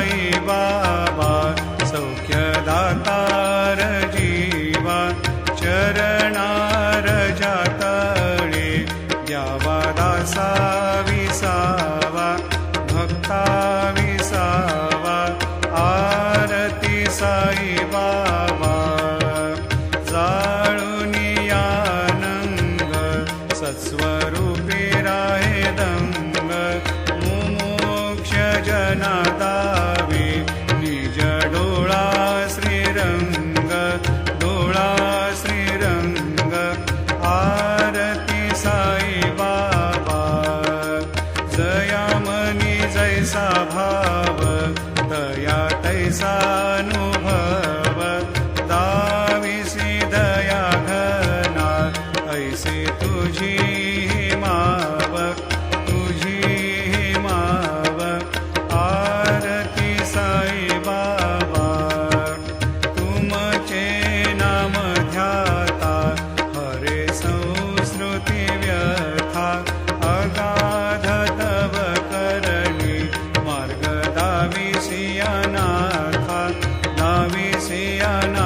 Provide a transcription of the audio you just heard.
साई बाबा सौख्यदातार जीवा चरणार जातळे द्यावा दासा विसावा भक्ता विसावा आरती साई बाबा जाळूनी आनंद सत्स्वरूपी राहे दंग मुमोक्ष जना दावे निज डोळा श्रीरंग डोळा श्रीरंग आरती साई बाबा जयामनी जैसा भाव दया तैसा अनुभव दाविसी दया घना ऐसे तुझी माव तुझी माव आरती साई बाबा तुमचे नाम ध्याता हरे संस्कृती व्यथा अगाध तव करणी मार्ग दाविसी अनाथा दाविसी अनाथा